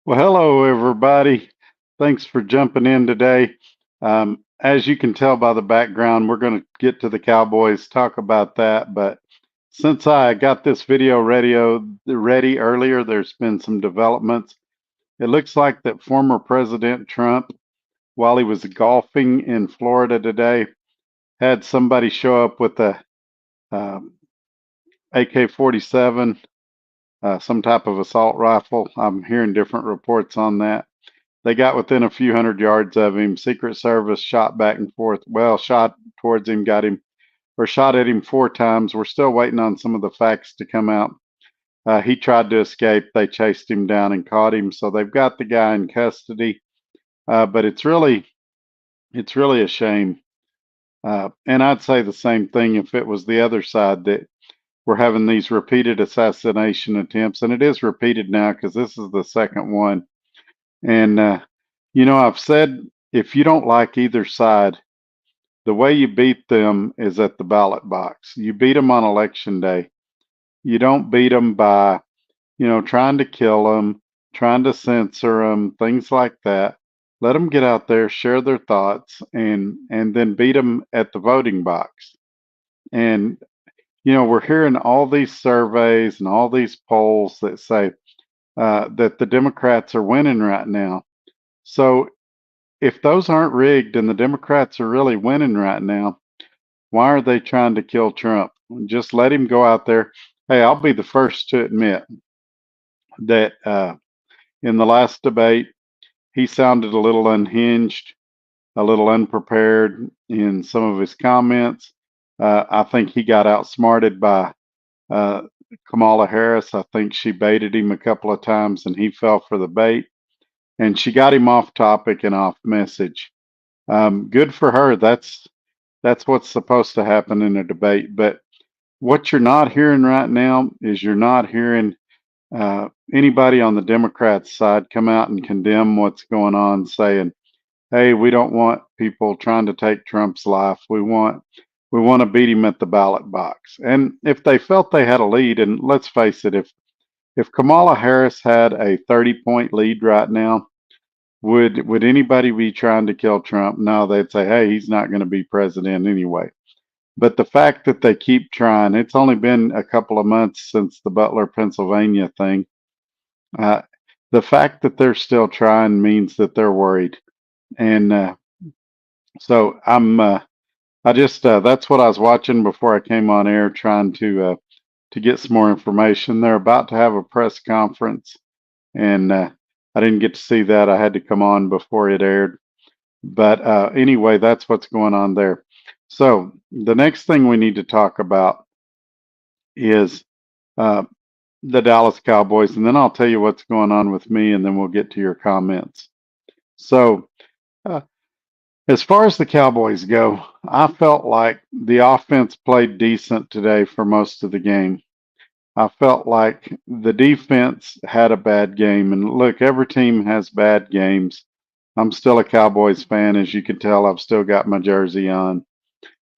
Well, hello, everybody. Thanks for jumping in today. As you can tell by the background, we're going to get to the Cowboys, talk about that. But since I got this video ready earlier, there's been some developments. It looks like that former President Trump, while he was golfing in Florida today, had somebody show up with a um, AK-47, some type of assault rifle. I'm hearing different reports on that. They got within a few hundred yards of him. Secret Service shot back and forth. Well, shot towards him, got him, or shot at him 4 times. We're still waiting on some of the facts to come out. He tried to escape. They chased him down and caught him. So they've got the guy in custody. But it's really a shame. And I'd say the same thing if it was the other side that we're having these repeated assassination attempts, and it is repeated now because this is the second one. And I've said if you don't like either side, the way you beat them is at the ballot box. You beat them on election day. You don't beat them by, trying to kill them, trying to censor them, things like that. Let them get out there, share their thoughts, and then beat them at the voting box. And we're hearing all these surveys and all these polls that say that the Democrats are winning right now. So if those aren't rigged and the Democrats are really winning right now, why are they trying to kill Trump? Just let him go out there. Hey, I'll be the first to admit that in the last debate, he sounded a little unhinged, a little unprepared in some of his comments. I think he got outsmarted by uh, Kamala Harris. I think she baited him a couple of times and he fell for the bait. And she got him off topic and off message. Good for her. That's what's supposed to happen in a debate. But what you're not hearing right now is you're not hearing anybody on the Democrats' side come out and condemn what's going on, saying, "Hey, we don't want people trying to take Trump's life. We want to beat him at the ballot box." And if they felt they had a lead, and let's face it, if Kamala Harris had a 30-point lead right now, would anybody be trying to kill Trump? No, they'd say, "Hey, he's not going to be president anyway." But the fact that they keep trying, it's only been a couple of months since the Butler, Pennsylvania thing. Uh, the fact that they're still trying means that they're worried. And so I just, that's what I was watching before I came on air, trying to get some more information. They're about to have a press conference, and I didn't get to see that. I had to come on before it aired. But anyway, that's what's going on there. So the next thing we need to talk about is uh, the Dallas Cowboys, and then I'll tell you what's going on with me, and then we'll get to your comments. So, uh, as far as the Cowboys go, I felt like the offense played decent today for most of the game. I felt like the defense had a bad game. And look, every team has bad games. I'm still a Cowboys fan. As you can tell, I've still got my jersey on.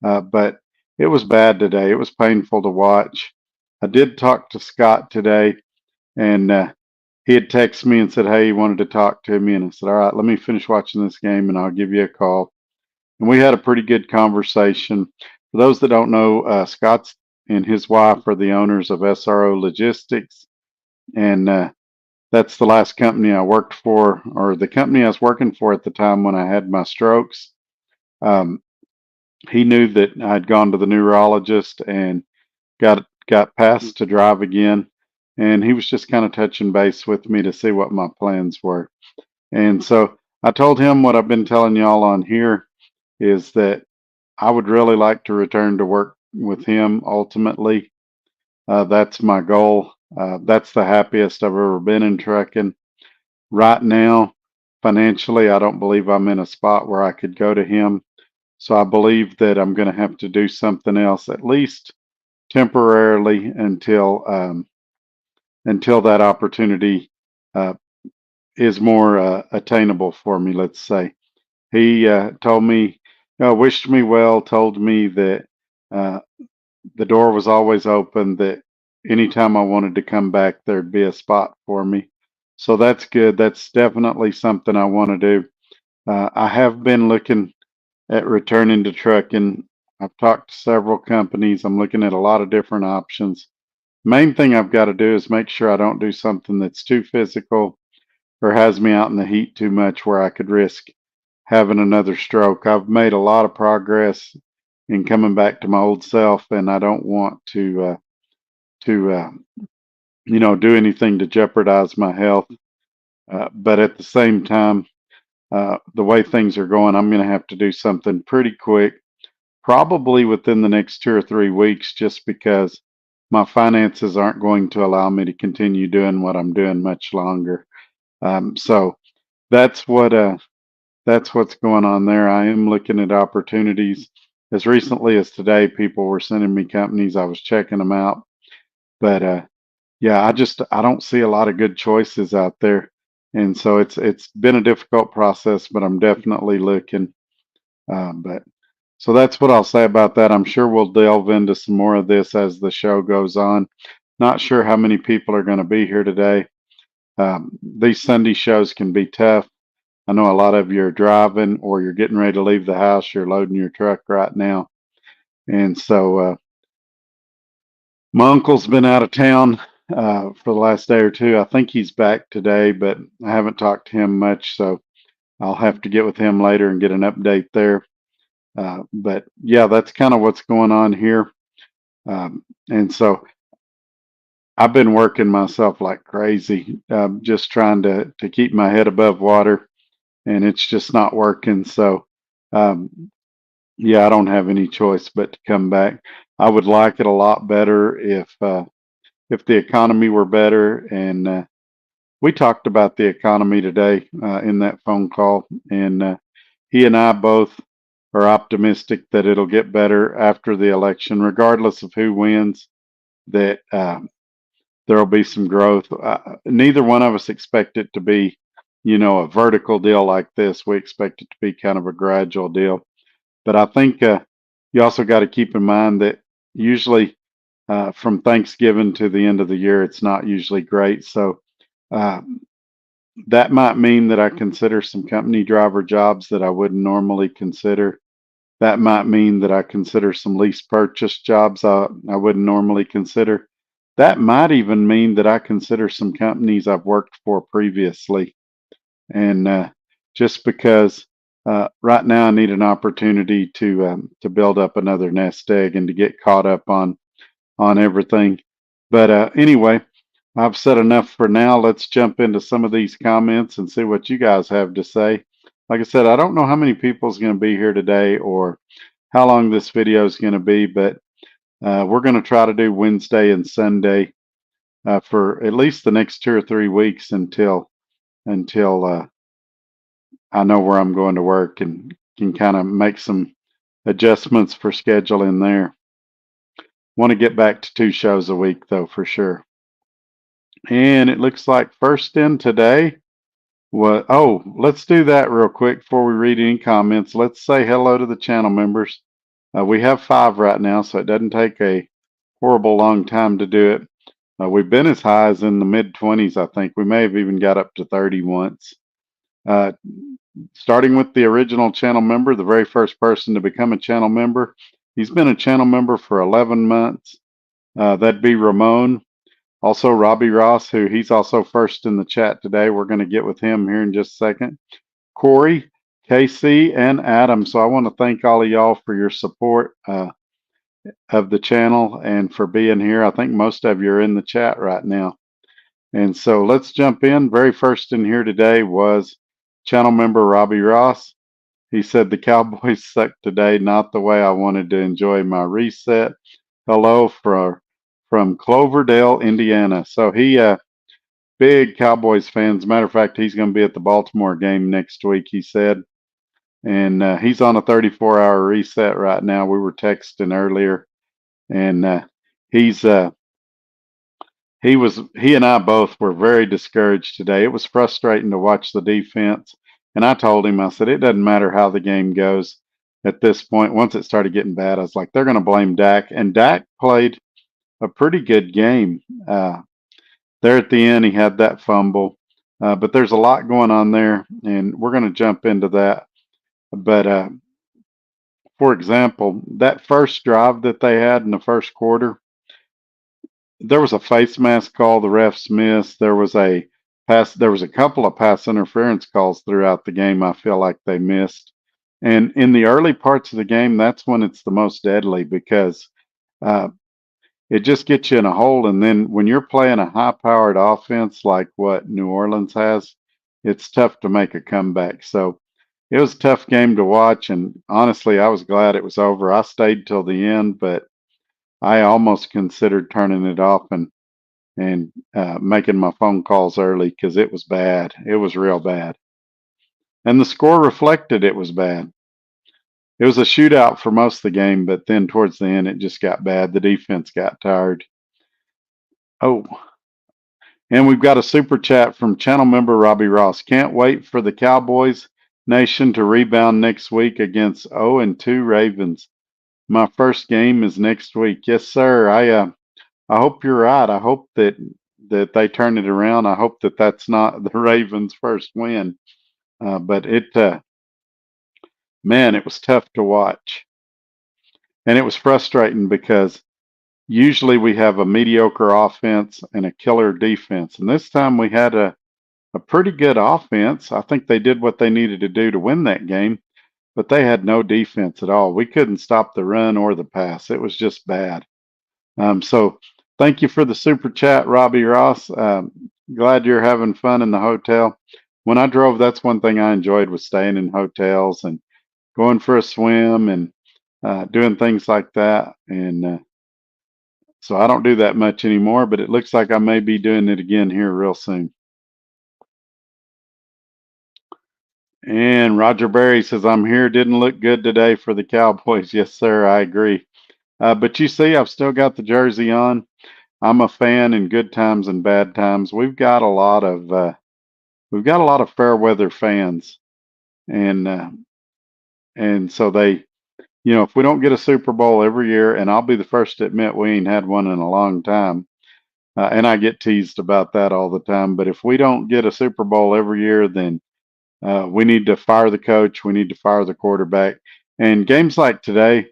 But it was bad today. It was painful to watch. I did talk to Scott today, and he had texted me and said, "Hey, he wanted to talk to me." And I said, "All right, let me finish watching this game and I'll give you a call." And we had a pretty good conversation. For those that don't know, Scott and his wife are the owners of SRO Logistics. And that's the last company I worked for, or the company I was working for at the time when I had my strokes. Um, he knew that I'd gone to the neurologist and got passed to drive again. And he was just kind of touching base with me to see what my plans were. And so I told him what I've been telling y'all on here is that I would really like to return to work with him ultimately. That's my goal. That's the happiest I've ever been in trucking. Right now, financially, I don't believe I'm in a spot where I could go to him. So I believe that I'm going to have to do something else, at least temporarily, until that opportunity uh, is more attainable for me, let's say. He told me, wished me well, told me that uh, the door was always open, that anytime I wanted to come back, there'd be a spot for me. So that's good. That's definitely something I want to do. I have been looking at returning to trucking. I've talked to several companies. I'm looking at a lot of different options. Main thing I've got to do is make sure I don't do something that's too physical or has me out in the heat too much where I could risk having another stroke. I've made a lot of progress in coming back to my old self, and I don't want to do anything to jeopardize my health. But at the same time, the way things are going, I'm going to have to do something pretty quick, probably within the next 2 or 3 weeks, just because my finances aren't going to allow me to continue doing what I'm doing much longer. So that's what's going on there. I am looking at opportunities. As recently as today, people were sending me companies. I was checking them out, but yeah, I don't see a lot of good choices out there, and so it's been a difficult process, but I'm definitely looking. But so that's what I'll say about that. I'm sure we'll delve into some more of this as the show goes on. Not sure how many people are going to be here today. These Sunday shows can be tough. I know a lot of you are driving or you're getting ready to leave the house. You're loading your truck right now. And so my uncle's been out of town for the last day or two. I think he's back today, but I haven't talked to him much. So I'll have to get with him later and get an update there. But yeah, that's kind of what's going on here. And so I've been working myself like crazy, just trying to keep my head above water, and it's just not working. So, um, yeah, I don't have any choice but to come back. I would like it a lot better if the economy were better. And we talked about the economy today in that phone call, and he and I both are optimistic that it'll get better after the election, regardless of who wins. That there'll be some growth. Neither one of us expect it to be, a vertical deal like this. We expect it to be kind of a gradual deal. But I think you also got to keep in mind that usually from Thanksgiving to the end of the year, it's not usually great. So uh, that might mean that I consider some company driver jobs that I wouldn't normally consider. That might mean that I consider some lease purchase jobs I wouldn't normally consider. That might even mean that I consider some companies I've worked for previously. And just because right now I need an opportunity to build up another nest egg and to get caught up on everything. But anyway, I've said enough for now. Let's jump into some of these comments and see what you guys have to say. Like I said, I don't know how many people is going to be here today or how long this video is going to be, but we're going to try to do Wednesday and Sunday for at least the next 2 or 3 weeks until I know where I'm going to work and can kind of make some adjustments for scheduling there. Want to get back to 2 shows a week though, for sure. And it looks like first in today was, oh, let's do that real quick before we read any comments. Let's say hello to the channel members. We have 5 right now, so it doesn't take a horrible long time to do it. We've been as high as in the mid 20s, I think. We may have even got up to 30 once. Starting with the original channel member, the very first person to become a channel member. He's been a channel member for 11 months. That'd be Ramon. Also, Robbie Ross, who he's also first in the chat today. We're going to get with him here in just a second. Corey, KC, and Adam. So I want to thank all of y'all for your support of the channel and for being here. I think most of you are in the chat right now. And so let's jump in. Very first in here today was channel member Robbie Ross. He said the Cowboys suck today, not the way I wanted to enjoy my reset. Hello from Cloverdale, Indiana. So he big Cowboys fans. Matter of fact, he's going to be at the Baltimore game next week, he said. And he's on a 34-hour reset right now. We were texting earlier, and he's he and I both were very discouraged today. It was frustrating to watch the defense. And I told him, I said, it doesn't matter how the game goes at this point. Once it started getting bad, I was like, they're going to blame Dak. And Dak played a pretty good game. There at the end, he had that fumble. But there's a lot going on there, and we're going to jump into that. But for example, that first drive that they had in the first quarter, there was a face mask call the refs missed. There was a pass. There was a couple of pass interference calls throughout the game. I feel like they missed. And in the early parts of the game, that's when it's the most deadly because uh, it just gets you in a hole. And then when you're playing a high-powered offense like what New Orleans has, it's tough to make a comeback. So it was a tough game to watch. And honestly, I was glad it was over. I stayed till the end, but I almost considered turning it off and making my phone calls early because it was bad. It was real bad. And the score reflected it was bad. It was a shootout for most of the game, but then towards the end, it just got bad. The defense got tired. Oh, and we've got a super chat from channel member Robbie Ross. Can't wait for the Cowboys Nation to rebound next week against 0-2 Ravens. My first game is next week. Yes, sir. I hope you're right. I hope that they turn it around. I hope that that's not the Ravens' first win. But man, it was tough to watch, and it was frustrating because usually we have a mediocre offense and a killer defense, and this time we had a pretty good offense. I think they did what they needed to do to win that game, but they had no defense at all. We couldn't stop the run or the pass. It was just bad. So thank you for the super chat, Robbie Ross. Glad you're having fun in the hotel. When I drove, that's one thing I enjoyed was staying in hotels and going for a swim and doing things like that. And so I don't do that much anymore, but it looks like I may be doing it again here real soon. And Roger Berry says, I'm here. Didn't look good today for the Cowboys. Yes, sir. I agree. But you see, I've still got the jersey on. I'm a fan in good times and bad times. We've got a lot of fair weather fans, and so they, if we don't get a Super Bowl every year, and I'll be the first to admit we ain't had one in a long time, and I get teased about that all the time. But if we don't get a Super Bowl every year, then we need to fire the coach. We need to fire the quarterback. And games like today,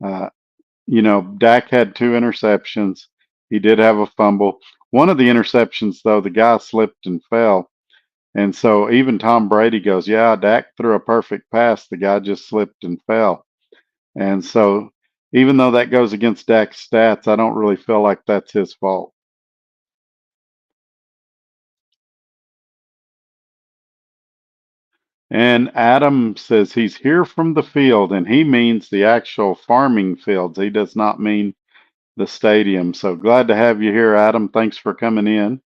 uh, Dak had two interceptions. He did have a fumble. One of the interceptions, though, the guy slipped and fell. And so even Tom Brady goes, yeah, Dak threw a perfect pass. The guy just slipped and fell. And so even though that goes against Dak's stats, I don't really feel like that's his fault. And Adam says he's here from the field, and he means the actual farming fields. He does not mean the stadium. So glad to have you here, Adam. Thanks for coming in.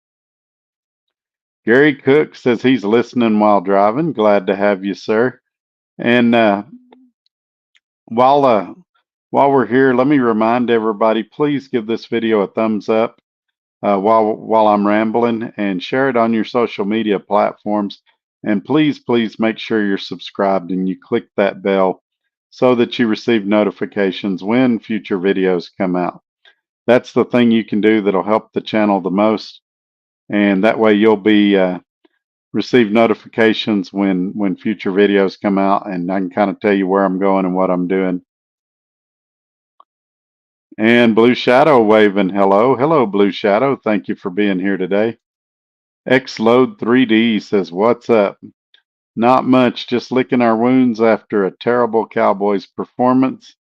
Gary Cook says he's listening while driving. Glad to have you, sir. And while uh, while we're here, let me remind everybody: please give this video a thumbs up while I'm rambling, and share it on your social media platforms. And please make sure you're subscribed and you click that bell so that you receive notifications when future videos come out. That's the thing you can do that'll help the channel the most, and that way you'll be receive notifications when future videos come out, and I can kind of tell you where I'm going and what I'm doing. And Blue Shadow waving hello, Blue Shadow. Thank you for being here today. Xload 3D says, "What's up? Not much. Just licking our wounds after a terrible Cowboys performance."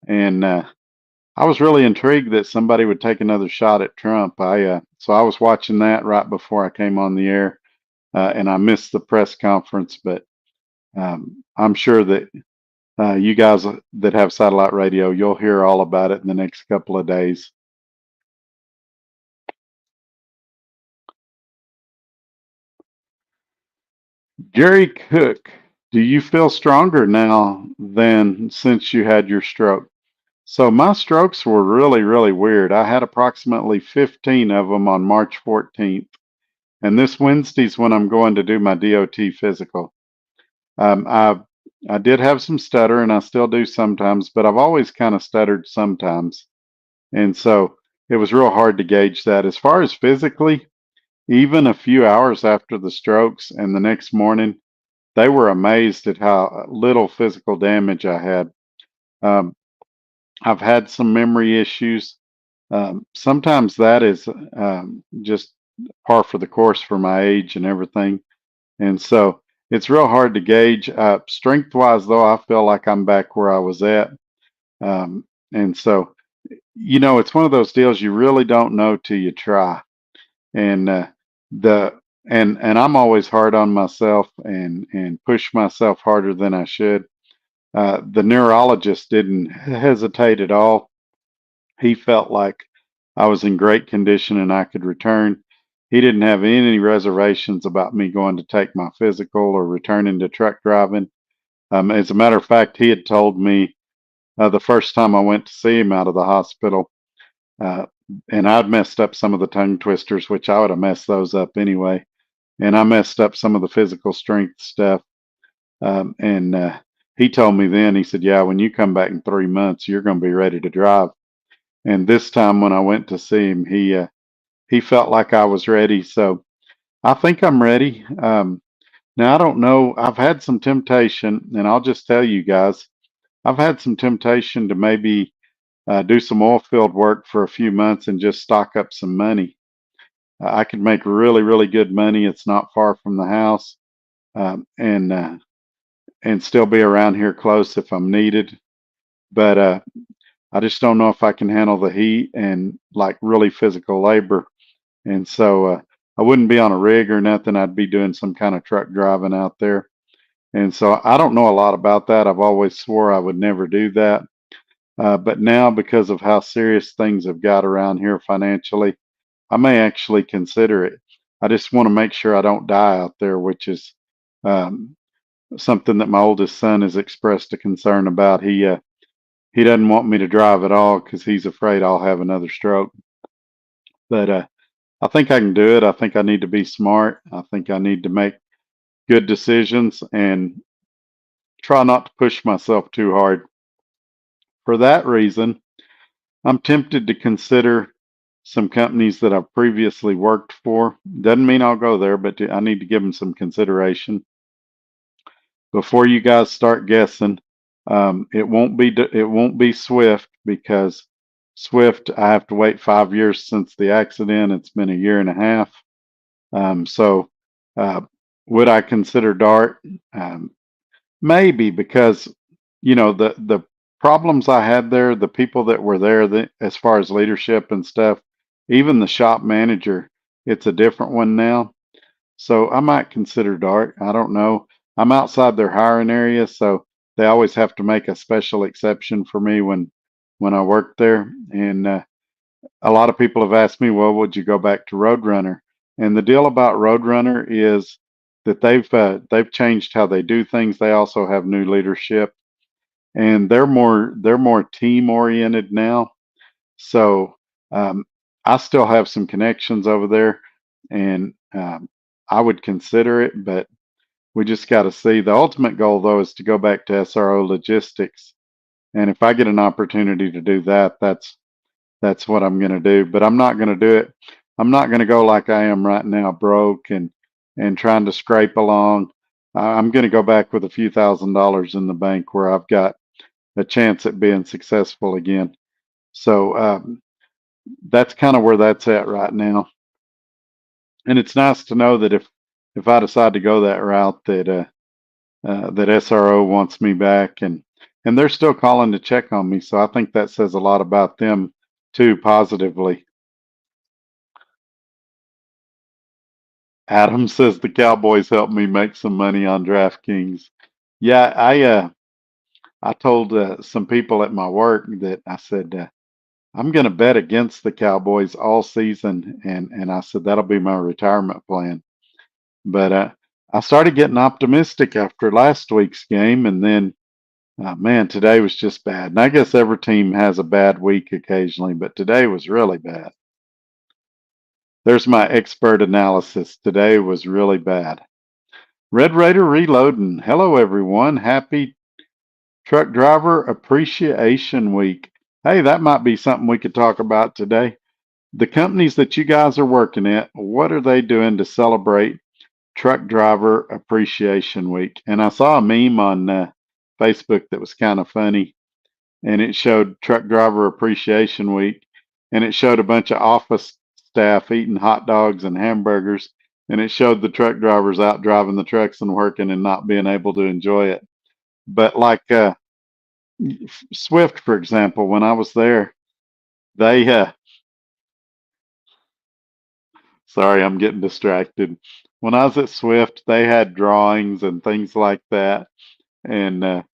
And I was really intrigued that somebody would take another shot at Trump. So I was watching that right before I came on the air, and I missed the press conference. But I'm sure that you guys that have satellite radio, you'll hear all about it in the next couple of days. Jerry Cook, do you feel stronger now than since you had your stroke? So my strokes were really, really weird. I had approximately 15 of them on March 14th. And this Wednesday's when I'm going to do my DOT physical. Um, I I did have some stutter, and I still do sometimes, but I've always kind of stuttered sometimes. And so it was real hard to gauge that. As far as physically, even a few hours after the strokes and the next morning, they were amazed at how little physical damage I had. Um, I've had some memory issues. Sometimes that is just par for the course for my age and everything. And so it's real hard to gauge. Strength wise, though, I feel like I'm back where I was at. And so, it's one of those deals you really don't know till you try. And the and I'm always hard on myself and push myself harder than I should. The neurologist didn't hesitate at all. He felt like I was in great condition and I could return. He didn't have any reservations about me going to take my physical or returning to truck driving. As a matter of fact, he had told me the first time I went to see him out of the hospital, uh, and I'd messed up some of the tongue twisters, which I would have messed those up anyway. And I messed up some of the physical strength stuff. And he told me then, he said, "Yeah, when you come back in 3 months, you're going to be ready to drive." And this time when I went to see him, he felt like I was ready. So I think I'm ready. Now I don't know. I've had some temptation, and I'll just tell you guys, I've had some temptation to maybe do some oil field work for a few months and just stock up some money. I could make really, really good money. It's not far from the house, um, and uh, and still be around here close if I'm needed. But I just don't know if I can handle the heat and like really physical labor. And so I wouldn't be on a rig or nothing. I'd be doing some kind of truck driving out there. And so I don't know a lot about that. I've always swore I would never do that. But now, because of how serious things have got around here financially, I may actually consider it. I just want to make sure I don't die out there, which is um, something that my oldest son has expressed a concern about. He doesn't want me to drive at all because he's afraid I'll have another stroke. But I think I can do it. I think I need to be smart. I think I need to make good decisions and try not to push myself too hard. For that reason, I'm tempted to consider some companies that I've previously worked for. Doesn't mean I'll go there, but I need to give them some consideration. Before you guys start guessing, it won't be Swift because Swift I have to wait 5 years since the accident. It's been a year and a half. So uh, would I consider Dart? Um, Maybe because the problems I had there, the people that were there, as far as leadership and stuff, even the shop manager, it's a different one now. So I might consider Dart. I don't know. I'm outside their hiring area, so they always have to make a special exception for me when I work there. And a lot of people have asked me, well, would you go back to Roadrunner? And the deal about Roadrunner is that they've changed how they do things. They also have new leadership, and they're more team oriented now. So um, I still have some connections over there, and I would consider it, but we just got to see. The ultimate goal, though, is to go back to SRO logistics, and if I get an opportunity to do that, that's what I'm going to do. But I'm not going to do it. I'm not going to go like I am right now, broke and trying to scrape along. I'm going to go back with a few $1,000s in the bank where I've got a chance at being successful again. So that's kind of where that's at right now. And it's nice to know that if I decide to go that route, that SRO wants me back, and they're still calling to check on me. So I think that says a lot about them too, positively. Adam says the Cowboys helped me make some money on DraftKings. Yeah, I told some people at my work that I said I'm going to bet against the Cowboys all season, and I said that'll be my retirement plan. But I started getting optimistic after last week's game, and then man, today was just bad. And I guess every team has a bad week occasionally, but today was really bad. There's my expert analysis. Today was really bad. Red Raider reloading. Hello, everyone. Happy Truck Driver Appreciation Week. Hey, that might be something we could talk about today. The companies that you guys are working at, what are they doing to celebrate Truck Driver Appreciation Week? And I saw a meme on Facebook that was kind of funny, and it showed Truck Driver Appreciation Week, and it showed a bunch of office staff eating hot dogs and hamburgers, and it showed the truck drivers out driving the trucks and working and not being able to enjoy it. But like Swift, for example, when I was there, they sorry, I'm getting distracted. When I was at Swift, they had drawings and things like that, and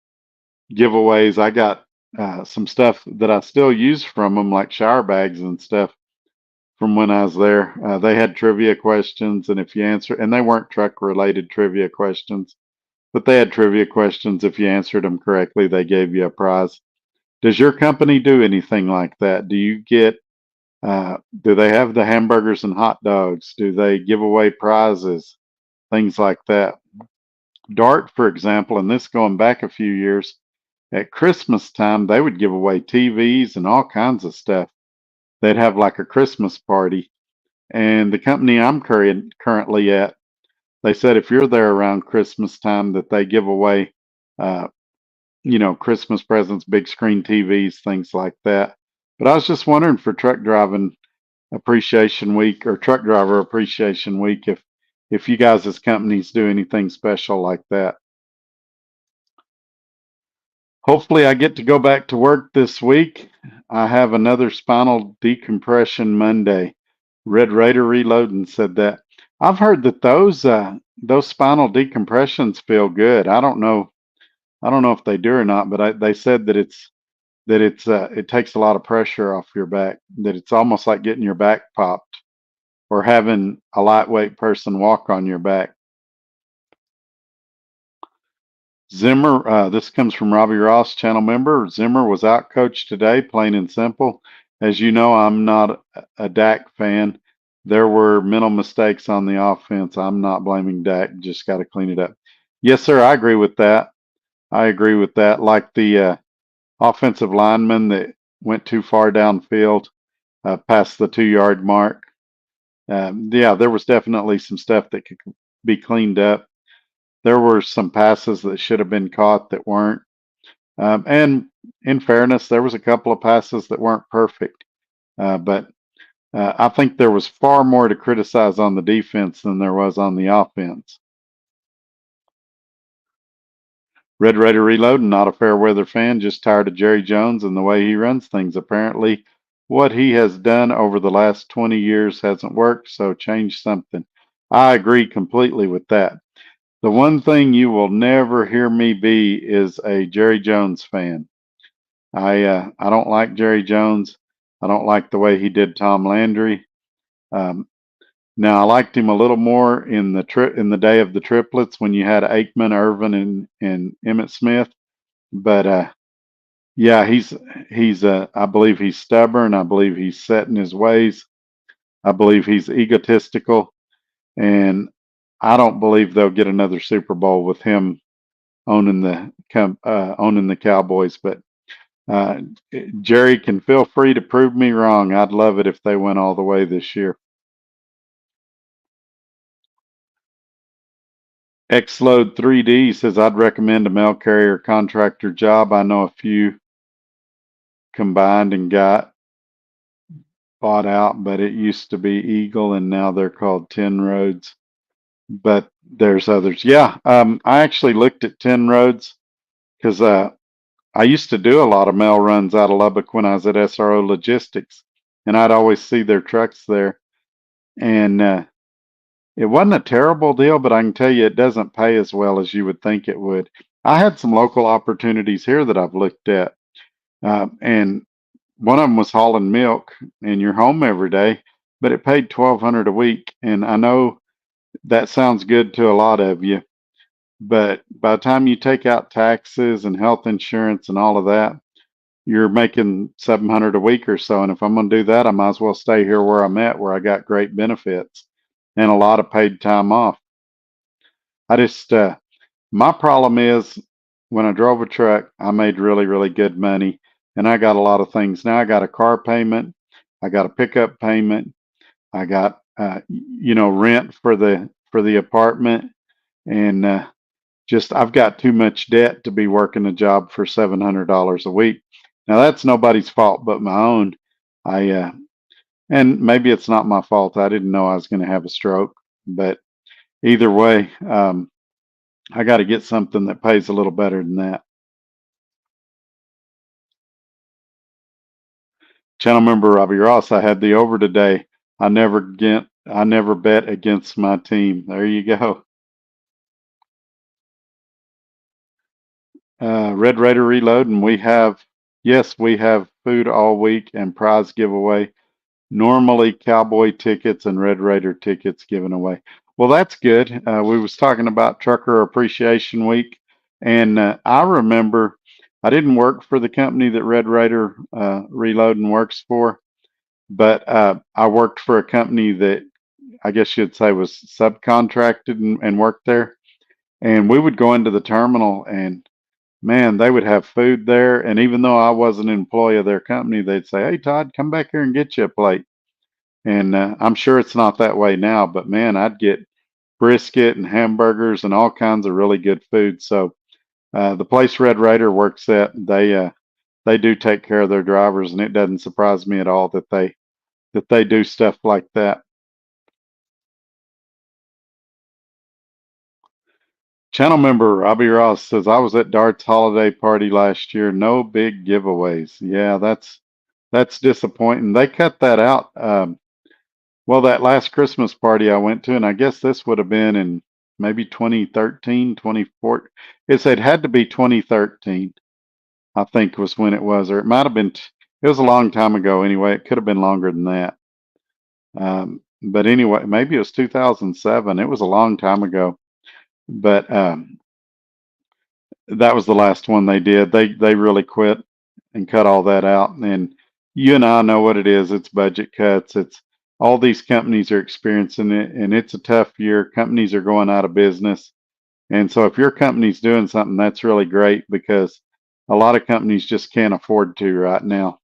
giveaways. I got some stuff that I still use from them, like shower bags and stuff from when I was there. They had trivia questions, and if you answer, and they weren't truck related trivia questions, but they had trivia questions. If you answered them correctly, they gave you a prize. Does your company do anything like that? Do you get, do they have the hamburgers and hot dogs? Do they give away prizes? Things like that. Dart, for example, and this going back a few years, at Christmas time, they would give away TVs and all kinds of stuff. They'd have like a Christmas party. And the company I'm currently at, they said if you're there around Christmas time, that they give away, uh, Christmas presents, big screen TVs, things like that. But I was just wondering for Truck Driving Appreciation Week or Truck Driver Appreciation Week, if you guys as companies do anything special like that. Hopefully, I get to go back to work this week. I have another spinal decompression Monday. Red Raider Reloading said that. I've heard that those spinal decompressions feel good. I don't know. I don't know if they do or not, but they said that it takes a lot of pressure off your back. That it's almost like getting your back popped or having a lightweight person walk on your back. Zimmer, this comes from Robbie Ross, channel member. Zimmer was out coached today, plain and simple. As you know, I'm not a Dak fan. There were mental mistakes on the offense. I'm not blaming Dak. Just got to clean it up. Yes, sir. I agree with that. I agree with that. Like the offensive lineman that went too far downfield, past the 2 yard mark. Yeah, there was definitely some stuff that could be cleaned up. There were some passes that should have been caught that weren't. And in fairness, there was a couple of passes that weren't perfect. But I think there was far more to criticize on the defense than there was on the offense. Red Raider Reloading, not a fair weather fan, just tired of Jerry Jones and the way he runs things. Apparently, what he has done over the last 20 years hasn't worked, so change something. I agree completely with that. The one thing you will never hear me be is a Jerry Jones fan. I don't like Jerry Jones. I don't like the way he did Tom Landry. Um, Now I liked him a little more in the day of the triplets when you had Aikman, Irvin, and Emmett Smith. But yeah, he's I believe he's stubborn. I believe he's set in his ways. I believe he's egotistical, and I don't believe they'll get another Super Bowl with him owning the Cowboys. But uh, Jerry can feel free to prove me wrong. I'd love it if they went all the way this year. Xload 3D says I'd recommend a mail carrier contractor job. I know a few combined and got bought out, but it used to be Eagle and now they're called 10 Roads. But there's others. Yeah, I actually looked at 10 Roads because I used to do a lot of mail runs out of Lubbock when I was at SRO Logistics, and I'd always see their trucks there. And it wasn't a terrible deal, but I can tell you it doesn't pay as well as you would think it would. I had some local opportunities here that I've looked at, and one of them was hauling milk, and you're home every day, but it paid 1,200 a week. And I know that sounds good to a lot of you, but by the time you take out taxes and health insurance and all of that, you're making 700 a week or so. And if I'm going to do that, I might as well stay here where I'm at, where I got great benefits and a lot of paid time off. I just, my problem is when I drove a truck, I made really, really good money and I got a lot of things. Now I got a car payment. I got a pickup payment. I got rent for the apartment, and just I've got too much debt to be working a job for $700 a week. Now that's nobody's fault but my own. I and maybe it's not my fault. I didn't know I was going to have a stroke, but either way, I got to get something that pays a little better than that. Channel member Robbie Ross, I had the over today. I never bet against my team. There you go. Red Raider Reload, and we have food all week and prize giveaway. Normally Cowboy tickets and Red Raider tickets given away. Well, that's good. We was talking about Trucker Appreciation Week, and I remember I didn't work for the company that Red Raider Reloading works for, but I worked for a company that I guess you'd say was subcontracted and worked there. And we would go into the terminal, and man, they would have food there. And even though I wasn't an employee of their company, they'd say, "Hey, Todd, come back here and get you a plate." And I'm sure it's not that way now, but man, I'd get brisket and hamburgers and all kinds of really good food. So the place Red Raider works at, they do take care of their drivers, and it doesn't surprise me at all that they do stuff like that. Channel member Robbie Ross says I was at Dart's holiday party last year. No big giveaways. Yeah, that's disappointing. They cut that out. Well, that last Christmas party I went to, and I guess this would have been in maybe 2013, 2014. It had to be 2013, I think was when it was, or it might have been, it was a long time ago anyway. It could have been longer than that. But anyway, maybe it was 2007. It was a long time ago. But that was the last one they did. They really quit and cut all that out. And you and I know what it is. It's budget cuts. It's all these companies are experiencing it, and it's a tough year. Companies are going out of business. And so if your company's doing something, that's really great because a lot of companies just can't afford to right now.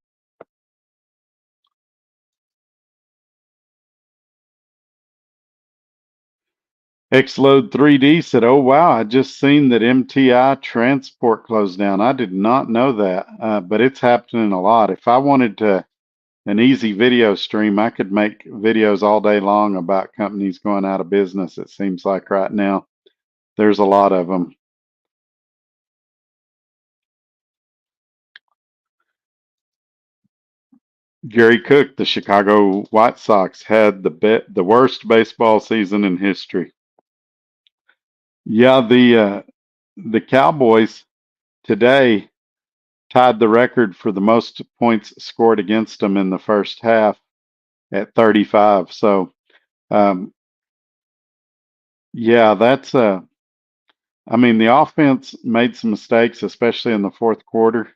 Xload 3D said, "Oh wow, I just seen that MTI Transport closed down. I did not know that, but it's happening a lot. If I wanted to an easy video stream, I could make videos all day long about companies going out of business. It seems like right now there's a lot of them." Gary Cook, the Chicago White Sox had the worst baseball season in history. Yeah, the Cowboys today tied the record for the most points scored against them in the first half at 35. So, um, yeah, I mean, the offense made some mistakes, especially in the fourth quarter,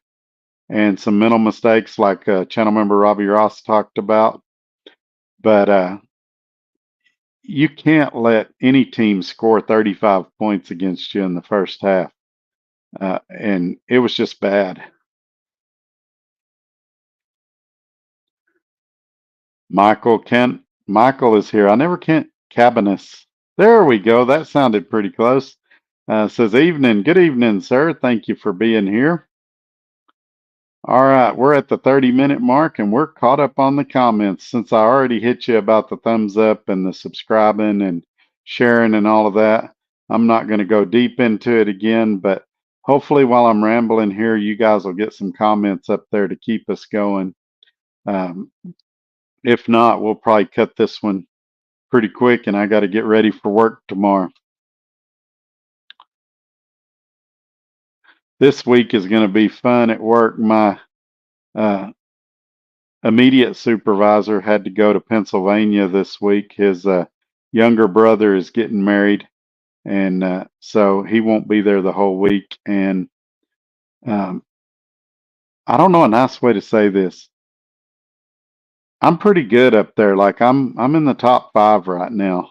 and some mental mistakes, like channel member Robbie Ross talked about. But you can't let any team score 35 points against you in the first half, and it was just bad. Michael is here. I never can't Cabanis. There we go. That sounded pretty close. Says evening. Good evening, sir. Thank you for being here. All right, we're at the 30-minute mark and we're caught up on the comments. Since I already hit you about the thumbs up and the subscribing and sharing and all of that, I'm not going to go deep into it again, but hopefully while I'm rambling here, you guys will get some comments up there to keep us going. Um, if not, we'll probably cut this one pretty quick and I got to get ready for work tomorrow. This week is going to be fun at work. My uh, immediate supervisor had to go to Pennsylvania this week. His younger brother is getting married, and so he won't be there the whole week. And um, I don't know a nice way to say this. I'm pretty good up there. Like I'm in the top 5 right now,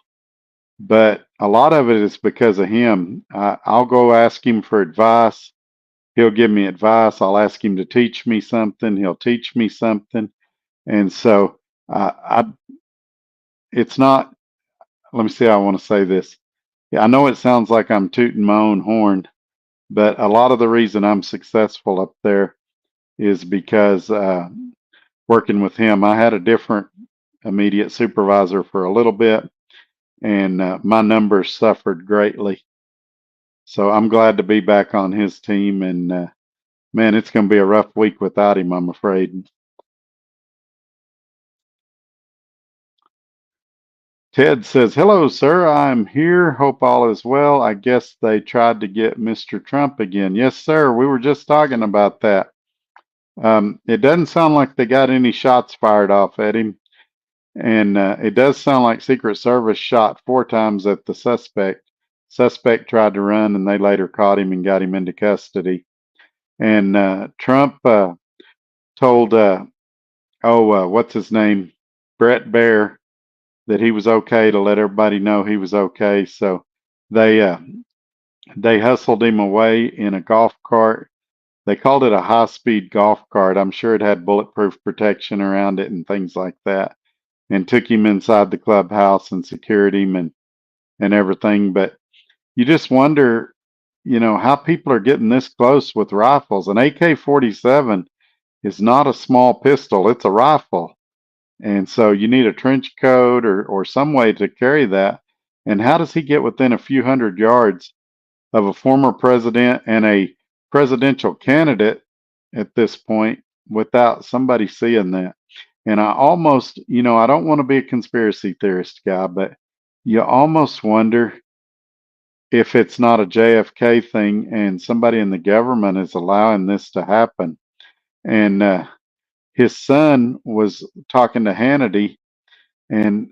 but a lot of it is because of him. I'll go ask him for advice. He'll give me advice. I'll ask him to teach me something. He'll teach me something. And so I it's not. Let me see how I want to say this. Yeah, I know it sounds like I'm tooting my own horn, but a lot of the reason I'm successful up there is because working with him. I had a different immediate supervisor for a little bit, and my numbers suffered greatly. So I'm glad to be back on his team, and man, it's going to be a rough week without him, I'm afraid. Ted says, "Hello, sir. I'm here. Hope all is well. I guess they tried to get Mr. Trump again." Yes, sir. We were just talking about that. It doesn't sound like they got any shots fired off at him. And it does sound like Secret Service shot 4 times at the suspect. Suspect tried to run, and they later caught him and got him into custody. And Trump told, what's his name, Brett Baer, that he was okay to let everybody know he was okay. So they uh, they hustled him away in a golf cart. They called it a high-speed golf cart. I'm sure it had bulletproof protection around it and things like that. And took him inside the clubhouse and secured him and everything. But you just wonder, how people are getting this close with rifles. An AK-47 is not a small pistol, it's a rifle. And so you need a trench coat or some way to carry that. And how does he get within a few hundred yards of a former president and a presidential candidate at this point without somebody seeing that? And I almost, I don't want to be a conspiracy theorist guy, but you almost wonder if it's not a JFK thing and somebody in the government is allowing this to happen. And his son was talking to Hannity, and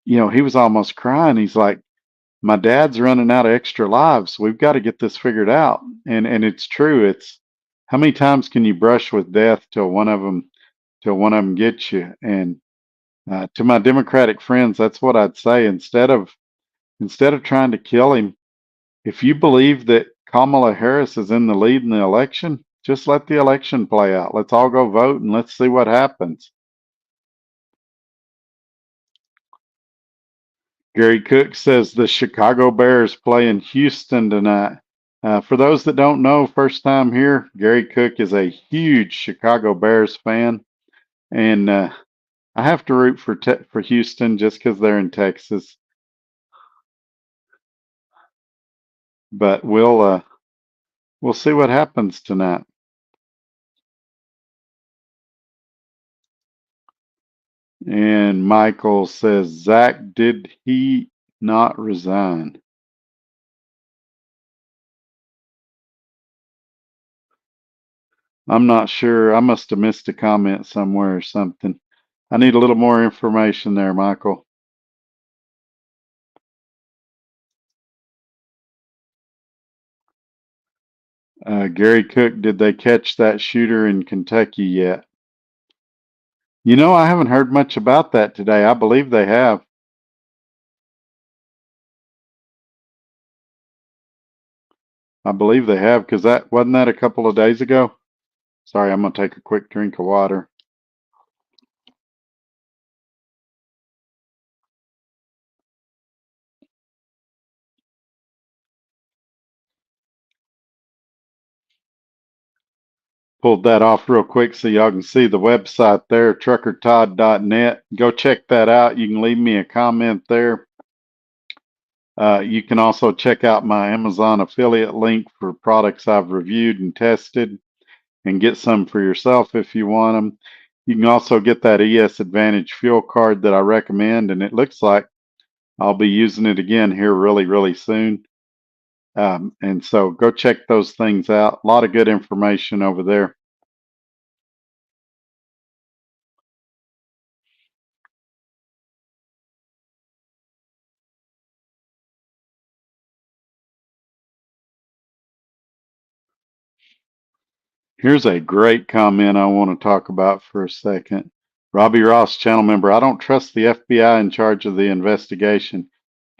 he was almost crying. He's like, "My dad's running out of extra lives. We've got to get this figured out." And it's true. It's how many times can you brush with death till one of them gets you? And to my Democratic friends, that's what I'd say. Instead of trying to kill him, if you believe that Kamala Harris is in the lead in the election, just let the election play out. Let's all go vote and let's see what happens. Gary Cook says the Chicago Bears play in Houston tonight. For those that don't know, first time here, Gary Cook is a huge Chicago Bears fan, and I have to root for Houston just because they're in Texas. But we'll see what happens tonight. And Michael says, Zach, did he not resign? I'm not sure. I must have missed a comment somewhere or something. I need a little more information there, Michael. Gary Cook, did they catch that shooter in Kentucky yet? I haven't heard much about that today. I believe they have. I believe they have because that wasn't that a couple of days ago. Sorry, I'm gonna take a quick drink of water. Pulled that off real quick so y'all can see the website there, truckertodd.net. Go check that out. You can leave me a comment there. You can also check out my Amazon affiliate link for products I've reviewed and tested and get some for yourself if you want them. You can also get that ES Advantage fuel card that I recommend, and it looks like I'll be using it again here really, really soon. And so go check those things out. A lot of good information over there. Here's a great comment I want to talk about for a second. Robbie Ross, channel member. I don't trust the FBI in charge of the investigation.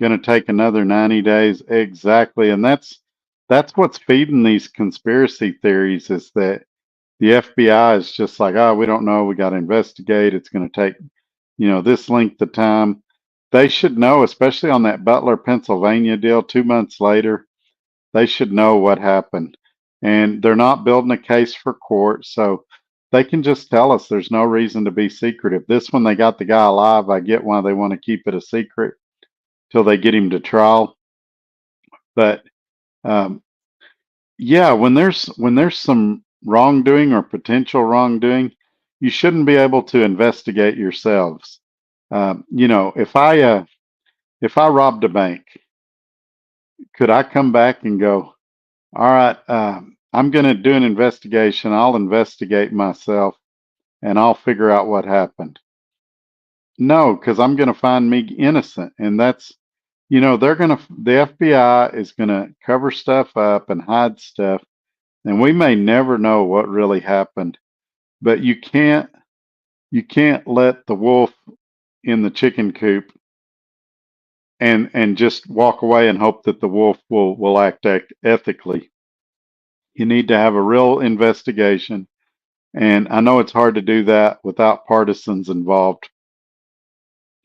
Going to take another 90 days. Exactly. And that's what's feeding these conspiracy theories is that The FBI is just like, oh, we don't know. We got to investigate. It's going to take, this length of time. They should know, especially on that Butler, Pennsylvania deal 2 months later, they should know what happened. And they're not building a case for court. So they can just tell us there's no reason to be secretive. This one, they got the guy alive. I get why they want to keep it a secret till they get him to trial. But um, yeah, when there's some wrongdoing or potential wrongdoing, you shouldn't be able to investigate yourselves. If I robbed a bank, could I come back and go, all right, I'm going to do an investigation. I'll investigate myself and I'll figure out what happened. No, because I'm going to find me innocent. And the FBI is going to cover stuff up and hide stuff. And we may never know what really happened. But you can't let the wolf in the chicken coop and just walk away and hope that the wolf will act ethically. You need to have a real investigation. And I know it's hard to do that without partisans involved,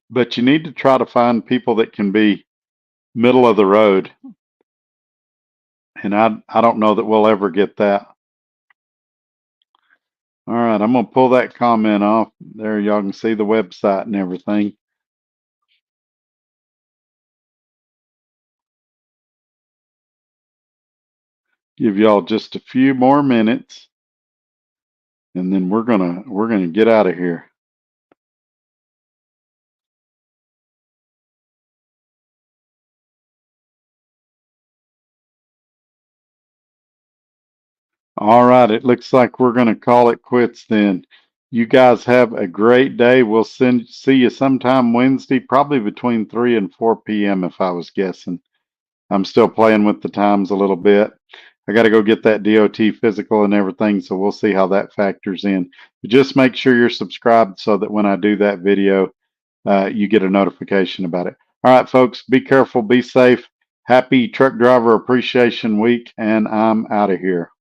but you need to try to find people that can be middle of the road. And I don't know that we'll ever get that. All right, I'm going to pull that comment off. There, y'all can see the website and everything. Give y'all just a few more minutes, and then we're gonna get out of here. All right, it looks like we're gonna call it quits then. You guys have a great day. We'll see you sometime Wednesday, probably between 3 and 4 p.m. if I was guessing. I'm still playing with the times a little bit. I got to go get that DOT physical and everything, so we'll see how that factors in. But just make sure you're subscribed so that when I do that video, you get a notification about it. All right, folks, be careful, be safe. Happy Truck Driver Appreciation Week, and I'm out of here.